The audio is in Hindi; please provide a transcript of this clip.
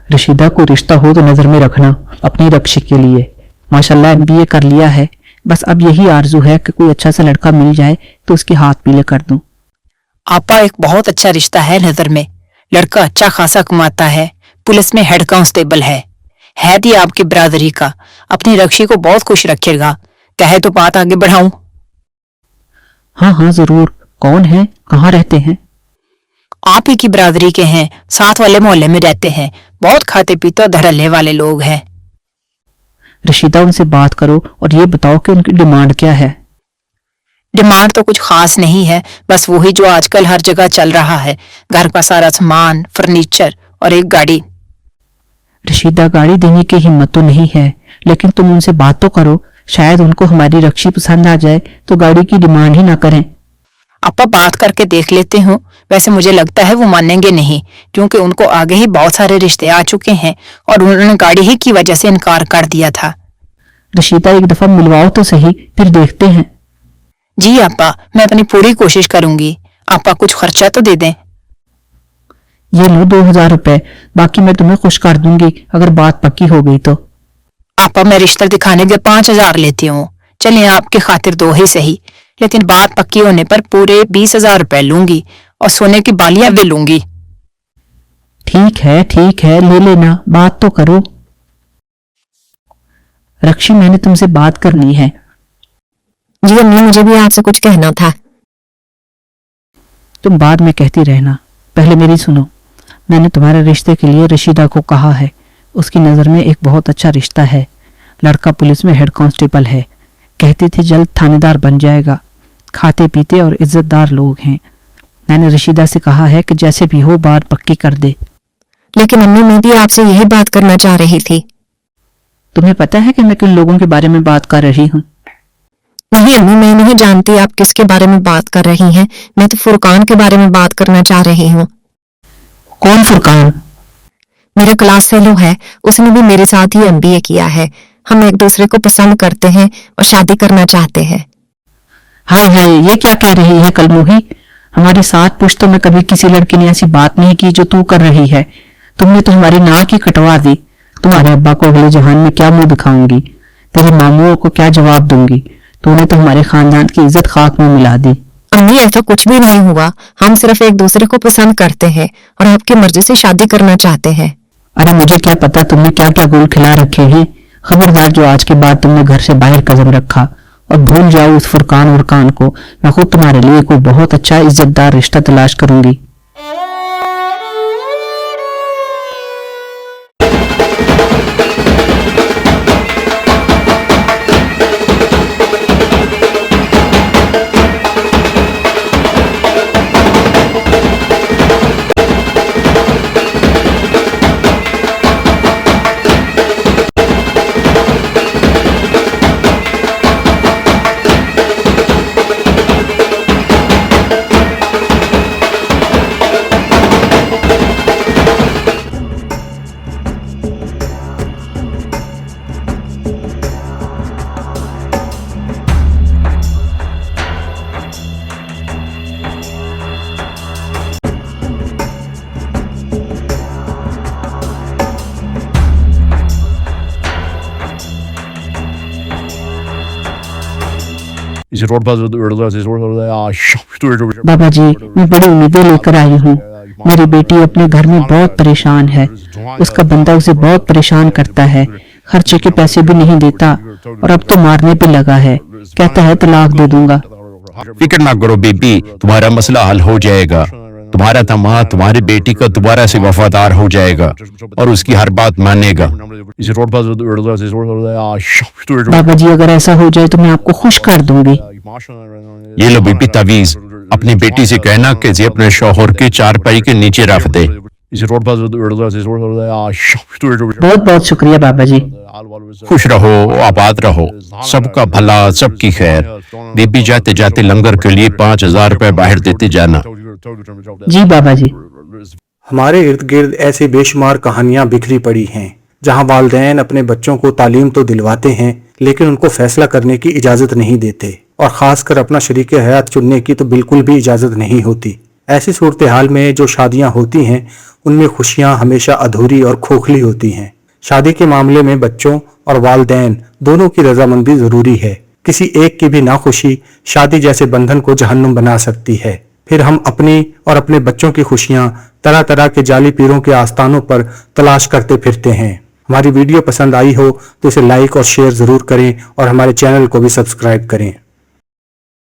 रशीदा को रिश्ता हो तो नजर में रखना अपनी रक्षी के लिए। माशाल्लाह एमबीए कर लिया है, बस अब यही आरजू है कि कोई अच्छा सा लड़का मिल जाए तो उसके हाथ पीले कर दूं। आपा एक बहुत अच्छा रिश्ता है नजर में, लड़का अच्छा खासा कमाता है, पुलिस में हेड कांस्टेबल है दी आपकी बरादरी का, अपनी रक्षी को बहुत खुश रखेगा। कहे तो बात आगे बढ़ाऊं? हाँ हाँ जरूर। कौन है, कहाँ रहते हैं? आप ही की बरादरी के हैं, साथ वाले मोहल्ले में रहते हैं, बहुत खाते पीते और धड़ल्ले वाले लोग हैं। रशीदा उनसे बात करो और ये बताओ कि उनकी डिमांड क्या है। डिमांड तो कुछ खास नहीं है, बस वही जो आजकल हर जगह चल रहा है, घर का सारा सामान, फर्नीचर और एक गाड़ी। रशीदा गाड़ी देने की हिम्मत तो नहीं है, लेकिन तुम उनसे बात तो करो, शायद उनको हमारी रक्षी पसंद आ जाए तो गाड़ी की डिमांड ही ना करें। आपा बात करके देख लेते हो, वैसे मुझे लगता है वो मानेंगे नहीं, क्योंकि उनको आगे ही बहुत सारे रिश्ते आ चुके हैं और उन्होंने गाड़ी ही की वजह से इनकार कर दिया था। रशीदा एक दफा मिलवाओ तो सही, फिर देखते हैं। जी आपा, मैं अपनी पूरी कोशिश करूंगी। आपा कुछ खर्चा तो दे दें। ये लो 2000 रुपए, बाकी मैं तुम्हें खुश कर दूंगी अगर बात पक्की हो गई तो। आपा मैं रिश्ता दिखाने के 5000 लेती हूँ, चलिए आपकी खातिर 2 ही सही, लेकिन बात पक्की होने पर पूरे 20,000 रुपए लूंगी और सोने की बालियां भी लूंगी। ठीक है ले लेना, बात तो करो। रक्षी मैंने तुमसे बात करनी है। जी अम्मी, मुझे भी आपसे कुछ कहना था। तुम बाद में कहती रहना, पहले मेरी सुनो। मैंने तुम्हारे रिश्ते के लिए रशीदा को कहा है, उसकी नज़र में एक बहुत अच्छा रिश्ता है। लड़का पुलिस में हेड कांस्टेबल है, कहती थी जल्द थानेदार बन जाएगा। खाते पीते और इज्जतदार लोग हैं। मैंने रशीदा से कहा है कि जैसे भी हो बात पक्की कर दे। लेकिन अम्मी, मैं भी आपसे यही बात करना चाह रही थी। तुम्हें पता है कि मैं किन लोगों के बारे में बात कर रही हूँ? नहीं अम्मी, मैं नहीं जानती आप किसके बारे में बात कर रही हैं। मैं तो फुरकान के बारे में बात करना चाह रही हूँ। कौन फुरकान? मेरा क्लास फेलो है, उसने भी मेरे साथ ही एमबीए किया है। हम एक दूसरे को पसंद करते हैं और शादी करना चाहते हैं। हाय हाय, ये क्या कह रही है कलमोही? हमारे साथ पुश्तों में कभी किसी लड़की ने ऐसी बात नहीं की जो तू कर रही है। तुमने तो हमारी नाक ही कटवा दी। तुम्हारे अब्बा को अगले जहान में क्या मुंह दिखाऊंगी, तेरे मामूओं को क्या जवाब दूंगी? तूने तो हमारे खानदान की इज्जत खाक में मिला दी। अम्मी, ऐसा कुछ भी नहीं हुआ, हम सिर्फ एक दूसरे को पसंद करते हैं और आपकी मर्जी से शादी करना चाहते हैं। अरे मुझे क्या पता तुमने क्या क्या गुल खिला रखे हैं। खबरदार जो आज के बाद तुमने घर से बाहर कदम रखा, और भूल जाओ उस फुरकान उरकान को। मैं खुद तुम्हारे लिए कोई बहुत अच्छा इज्जतदार रिश्ता तलाश करूंगी। बाबा जी, मैं बड़ी उम्मीदें लेकर आई हूँ। मेरी बेटी अपने घर में बहुत परेशान है। उसका बंदा उसे बहुत परेशान करता है, खर्चे के पैसे भी नहीं देता और अब तो मारने पे लगा है। कहता है तलाक दे दूंगा। फिक्र ना करो बीबी, तुम्हारा मसला हल हो जाएगा। तुम्हारा दामाद तुम्हारी बेटी का दोबारा से वफादार हो जाएगा और उसकी हर बात मानेगा। बाबा जी, अगर ऐसा हो जाए तो मैं आपको खुश कर दूंगी। ये लो बीबी तावीज, अपनी बेटी से कहना कि इसे अपने शौहर के चारपाई के नीचे रख दे। बहुत बहुत शुक्रिया बाबा जी। खुश रहो, आबाद रहो, सबका भला, सबकी खैर। बीबी जाते जाते लंगर के लिए 5000 रुपए बाहर देते जाना। जी बाबा जी। हमारे इर्द गिर्द ऐसी बेशुमार कहानियां बिखरी पड़ी हैं जहां वालिदैन अपने बच्चों को तालीम तो दिलवाते हैं लेकिन उनको फैसला करने की इजाज़त नहीं देते, और ख़ासकर अपना शरीक हयात चुनने की तो बिल्कुल भी इजाज़त नहीं होती। ऐसी सूरत-ए-हाल में जो शादियां होती हैं उनमें खुशियां हमेशा अधूरी और खोखली होती हैं। शादी के मामले में बच्चों और वालिदैन दोनों की रजामंदी जरूरी है। किसी एक की भी नाखुशी शादी जैसे बंधन को जहन्नुम बना सकती है। फिर हम अपनी और अपने बच्चों की खुशियां तरह तरह के जाली पीरों के आस्थानों पर तलाश करते फिरते हैं। हमारी वीडियो पसंद आई हो तो इसे लाइक और शेयर जरूर करें और हमारे चैनल को भी सब्सक्राइब करें।